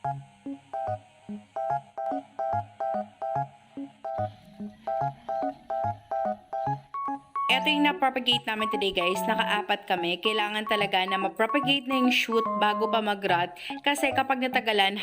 Ito yung na-propagate namin today guys, naka-apat kami. Kailangan talaga na ma-propagate na yung shoot bago pa mag-rot. Kasi kapag natagalan,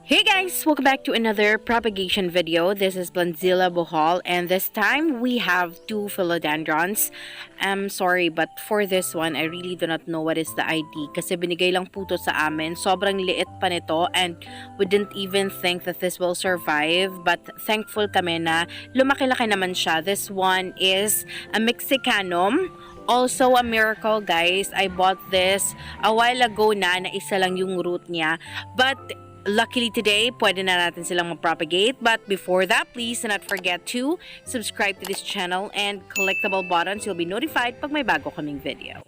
Hey guys! Welcome back to another propagation video. This is PLANTZILLA BHL and this time we have two philodendrons. I'm sorry but for this one, I really do not know what is the ID kasi binigay lang po to sa amin. Sobrang liit pa nito and we didn't even think that this will survive but thankful kami na lumaki-laki naman siya. This one is a Mexicanum. Also a miracle guys. I bought this a while ago na isa lang yung root niya. But luckily today, pwede na natin silang mag-propagate. But before that, please do not forget to subscribe to this channel and click the bell button so you'll be notified pag may bago kaming video.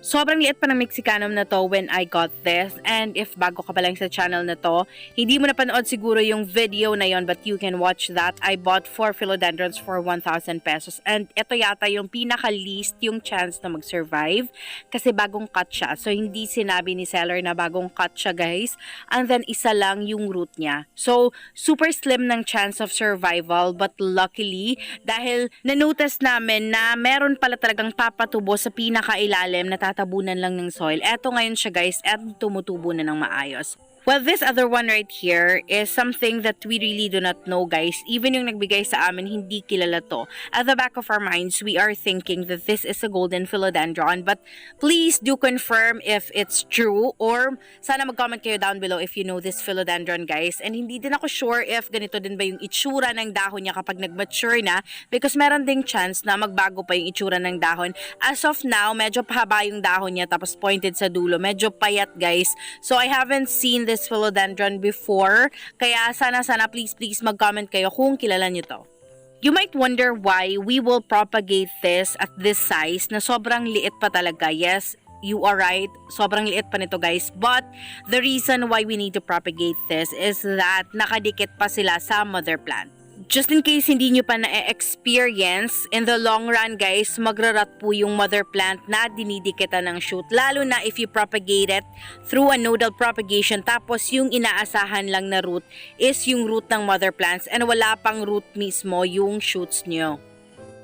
Sobrang liit pa ng Mexicanum na to when I got this. And if bago ka pa lang sa channel na to, hindi mo napanood siguro yung video na yon but you can watch that. I bought 4 philodendrons for 1,000 pesos. And ito yata yung pinaka-least yung chance na mag-survive kasi bagong cut siya. So hindi sinabi ni seller na bagong cut siya guys. And then isa lang yung root niya. So super slim ng chance of survival but luckily dahil na-notice namin na meron pala talagang papatubo sa pinaka-ilalim na tabunan lang ng soil. Eto ngayon siya guys at tumutubo na ng maayos. Well, this other one right here is something that we really do not know guys. Even yung nagbigay sa amin, hindi kilala to. At the back of our minds, we are thinking that this is a golden philodendron. But please do confirm if it's true or sana mag-comment kayo down below if you know this philodendron guys. And hindi din ako sure if ganito din ba yung itsura ng dahon niya kapag nag-mature na because meron ding chance na magbago pa yung itsura ng dahon. As of now, medyo pahaba yung dahon niya tapos pointed sa dulo. Medyo payat guys. So I haven't seen this philodendron before. Kaya sana please mag-comment kayo kung kilala nyo to. You might wonder why we will propagate this at this size na sobrang liit pa talaga. Yes, you are right. Sobrang liit pa nito guys. But the reason why we need to propagate this is that nakadikit pa sila sa mother plant. Just in case hindi nyo pa na-experience, in the long run guys, magrarat po yung mother plant na dinidikitan ng shoot. Lalo na if you propagate it through a nodal propagation tapos yung inaasahan lang na root is yung root ng mother plants and wala pang root mismo yung shoots nyo.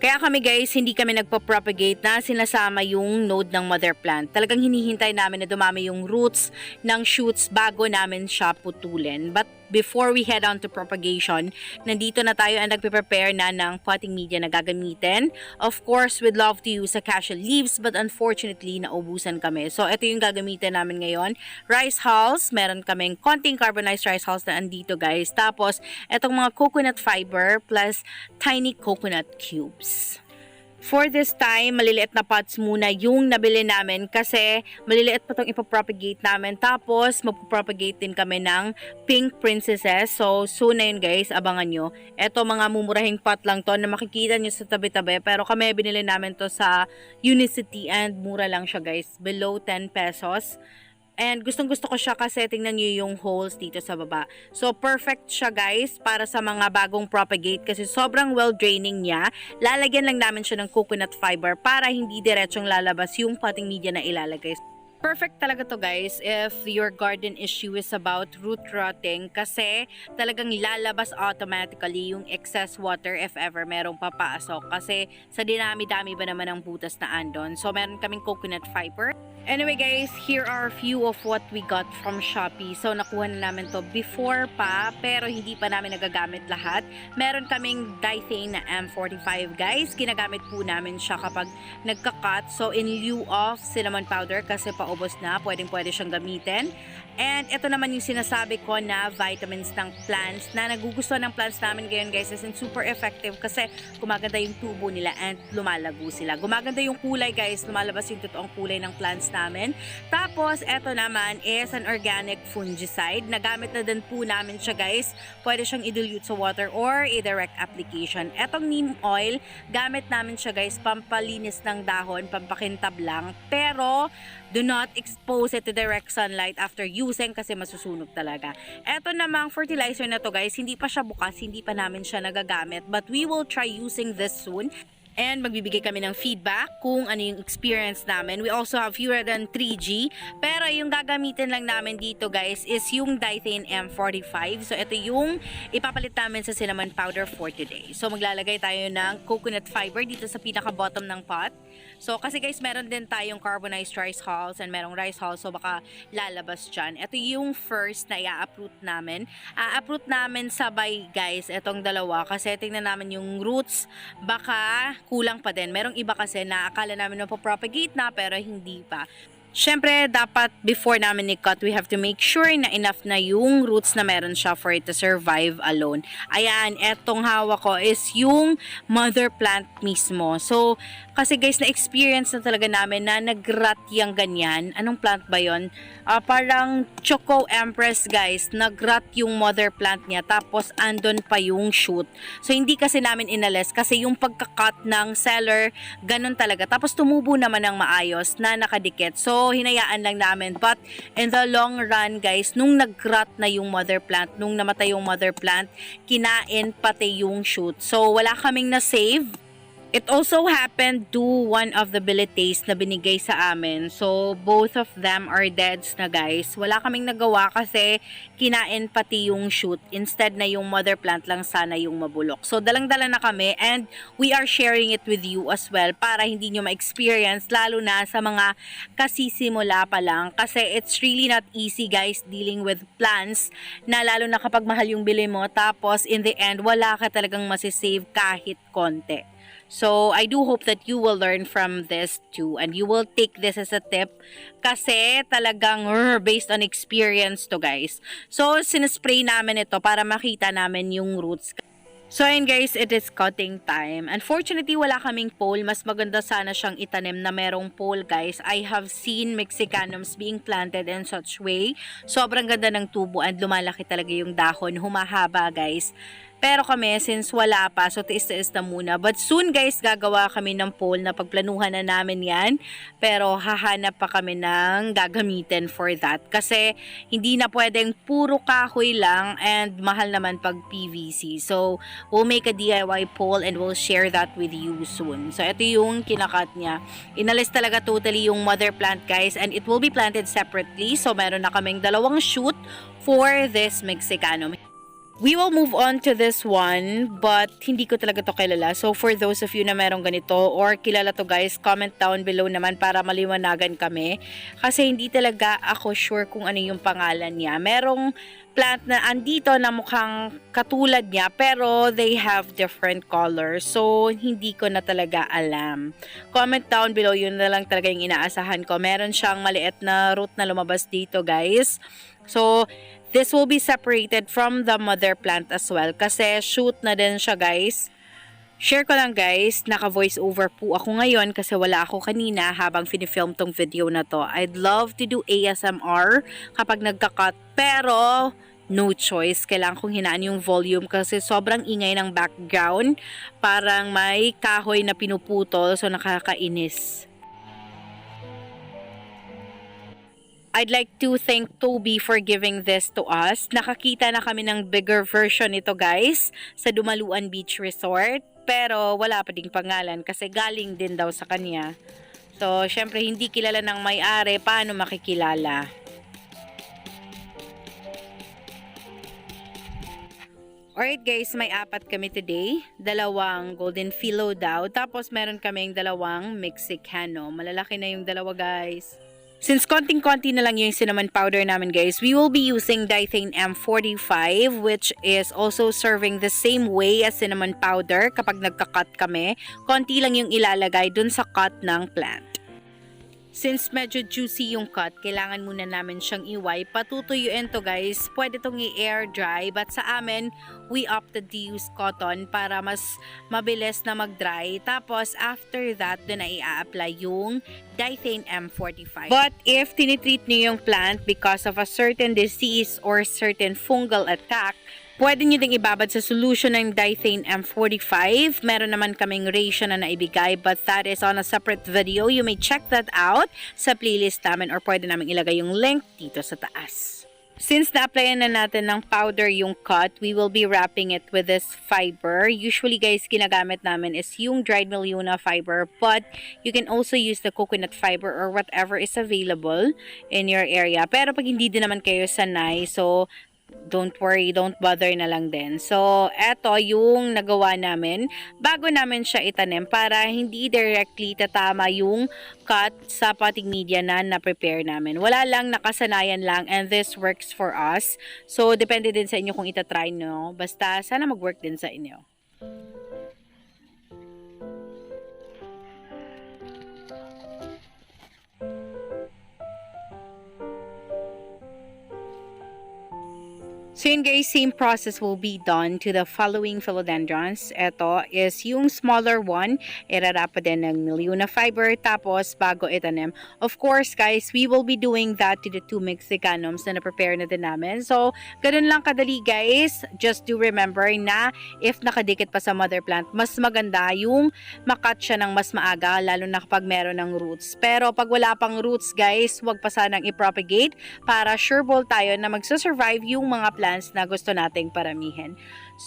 Kaya kami guys, hindi kami nagpo-propagate na sinasama yung node ng mother plant. Talagang hinihintay namin na dumami yung roots ng shoots bago namin siya putulin. But before we head on to propagation, nandito na tayo and nagpe-prepare na ng potting media na gagamitin. Of course, we'd love to use acacia leaves but unfortunately, naubusan kami. So, ito yung gagamitin namin ngayon. Rice hulls, meron kaming konting carbonized rice hulls na andito guys. Tapos, itong mga coconut fiber plus tiny coconut cubes. For this time, maliliit na pots muna yung nabili namin kasi maliliit pa itong ipapropagate namin. Tapos, magpapropagate din kami ng pink princesses. So, soon na yun guys, abangan nyo. Ito mga mumurahing pot lang to na makikita nyo sa tabi-tabi. Pero kami binili namin to sa Unicity and mura lang siya guys. Below 10 pesos. And gustong-gusto ko siya kasi tingnan nyo yung holes dito sa baba. So, perfect siya guys para sa mga bagong propagate kasi sobrang well-draining niya. Lalagyan lang namin siya ng coconut fiber para hindi diretsong lalabas yung potting media na ilalagay. Perfect talaga to guys if your garden issue is about root rotting kasi talagang lalabas automatically yung excess water if ever merong papasok kasi sa dinami-dami ba naman ang butas na andon. So meron kaming coconut fiber. Anyway guys, here are a few of what we got from Shopee. So nakuha na namin to before pa pero hindi pa namin nagagamit lahat. Meron kaming Dithane na M45 guys. Ginagamit po namin siya kapag nagka-cut. So in lieu of cinnamon powder kasi paubos na, pwedeng-pwede siyang gamitin. And ito naman yung sinasabi ko na vitamins ng plants na nagugustuhan ng plants namin ngayon guys, is super effective kasi gumaganda yung tubo nila and lumalago sila. Gumaganda yung kulay guys, lumalabas yung totoong kulay ng plants namin. Tapos ito naman is an organic fungicide. Nagamit na din po namin siya guys. Pwede siyang i-dilute sa water or i-direct application. Etong neem oil, gamit namin siya guys, pampalinis ng dahon, pampakintab lang. Pero do not expose it to direct sunlight after using kasi masusunog talaga. Eto namang fertilizer na to guys, hindi pa siya bukas, hindi pa namin siya nagagamit. But we will try using this soon. And magbibigay kami ng feedback kung ano yung experience namin. We also have fewer than 3G. Pero yung gagamitin lang namin dito guys is yung Dithane M45. So ito yung ipapalit namin sa cinnamon powder for today. So maglalagay tayo ng coconut fiber dito sa pinaka bottom ng pot. So kasi guys meron din tayong carbonized rice hulls and merong rice hulls. So baka lalabas dyan. Ito yung first na i-uproot namin. A-uproot namin sabay guys itong dalawa. Kasi tingnan namin yung roots. Baka kulang pa din. Merong iba kasi na akala namin mapapropagate na pero hindi pa. Siyempre, dapat before namin i-cut, we have to make sure na enough na yung roots na meron siya for it to survive alone. Ayan, etong hawak ko is yung mother plant mismo. So, kasi guys, na-experience na talaga namin na nag-rot yung ganyan. Anong plant ba yun? Parang Choco Empress guys. Nag-rot yung mother plant niya. Tapos, andon pa yung shoot. So, hindi kasi namin inalis. Kasi yung pagka-cut ng seller, ganun talaga. Tapos, tumubo naman ng maayos na nakadikit. So, hinayaan lang namin. But, in the long run guys, nung nag-rot na yung mother plant, nung namatay yung mother plant, kinain pati yung shoot. So, wala kaming na-save. It also happened to one of the billetes na binigay sa amin. So, both of them are deads na guys. Wala kaming nagawa kasi kinain pati yung shoot. Instead na yung mother plant lang sana yung mabulok. So, dalang-dala na kami and we are sharing it with you as well para hindi nyo ma-experience lalo na sa mga kasisimula pa lang. Kasi it's really not easy guys dealing with plants na lalo na kapag mahal yung bili mo. Tapos, in the end, wala ka talagang masisave kahit konti. So, I do hope that you will learn from this too and you will take this as a tip kasi talagang based on experience to guys. So, sinaspray namin ito para makita namin yung roots. So, ayun guys, it is cutting time. Unfortunately, wala kaming pole. Mas maganda sana siyang itanim na merong pole guys. I have seen Mexicanums being planted in such way. Sobrang ganda ng tubo and lumalaki talaga yung dahon. Humahaba guys. Pero kami, since wala pa, so tiis-tiis na muna. But soon guys, gagawa kami ng pole na pagplanuhan na namin yan. Pero hahanap pa kami ng gagamitin for that. Kasi hindi na pwedeng puro kahoy lang and mahal naman pag PVC. So, we'll make a DIY pole and we'll share that with you soon. So, ito yung kinakat niya. Inalis talaga totally yung mother plant guys and it will be planted separately. So, meron na kaming dalawang shoot for this Mexicanum. We will move on to this one, but hindi ko talaga to kilala. So, for those of you na merong ganito or kilala to guys, comment down below naman para maliwanagan kami. Kasi hindi talaga ako sure kung ano yung pangalan niya. Merong plant na andito na mukhang katulad niya, pero they have different colors. So, hindi ko na talaga alam. Comment down below, yun na lang talaga yung inaasahan ko. Meron siyang maliit na root na lumabas dito guys. So, this will be separated from the mother plant as well. Kasi shoot na din siya guys. Share ko lang guys, naka-voice over po ako ngayon kasi wala ako kanina habang finifilm tong video na to. I'd love to do ASMR kapag nagka-cut pero no choice. Kailangan kong hinaan yung volume kasi sobrang ingay ng background. Parang may kahoy na pinuputol so nakakainis. I'd like to thank Toby for giving this to us. Nakakita na kami ng bigger version nito guys sa Dumaluan Beach Resort. Pero wala pa ding pangalan kasi galing din daw sa kanya. So, syempre hindi kilala ng may-ari. Paano makikilala? Alright guys, may apat kami today. Dalawang golden philo daw. Tapos meron kaming dalawang Mexicano. Malalaki na yung dalawa guys. Since konting-konti na lang yung cinnamon powder namin guys, we will be using Dithane M45 which is also serving the same way as cinnamon powder kapag nagka-cut kami. Konti lang yung ilalagay dun sa cut ng plant. Since medyo juicy yung cut, kailangan muna namin siyang iway. Patutuyuin to guys. Pwede tong i-air dry. But sa amin, we opted to use cotton para mas mabilis na mag-dry. Tapos after that, doon na i-apply yung Dithane M45. But if tinitreat niyo yung plant because of a certain disease or certain fungal attack, pwede nyo ding ibabad sa solution ng Dithane M45. Meron naman kaming ratio na naibigay, but that is on a separate video. You may check that out sa playlist namin or pwede namin ilagay yung link dito sa taas. Since na-applyan na natin ng powder yung cut, we will be wrapping it with this fiber. Usually guys, ginagamit namin is yung dried Milluna fiber, but you can also use the coconut fiber or whatever is available in your area. Pero pag hindi din naman kayo sanay, so don't worry, don't bother na lang din. So, eto yung nagawa namin bago namin siya itanim para hindi directly tatama yung cut sa potting media na na-prepare namin. Wala lang, nakasanayan lang, and this works for us. So, depende din sa inyo kung itatry nyo. Basta, sana mag-work din sa inyo. So yun guys, same process will be done to the following philodendrons. Ito is yung smaller one, irarapa din ng Milluna fiber, tapos bago itanim. Of course guys, we will be doing that to the two mexicanums na na-prepare na din namin. So, ganun lang kadali guys. Just do remember na if nakadikit pa sa mother plant, mas maganda yung makat siya ng mas maaga, lalo na kapag meron ng roots. Pero pag wala pang roots guys, wag pa sanang i-propagate para sure ball tayo na magsusurvive yung mga plants na gusto nating paramihin.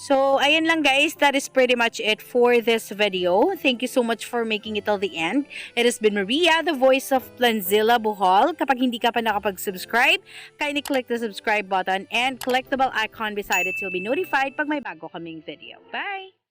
So, ayan lang guys. That is pretty much it for this video. Thank you so much for making it till the end. It has been Maria, the voice of PLANTZILLA BHL. Kapag hindi ka pa nakapag-subscribe, kindly click the subscribe button and click the bell icon beside it so you'll be notified pag may bago kaming video. Bye!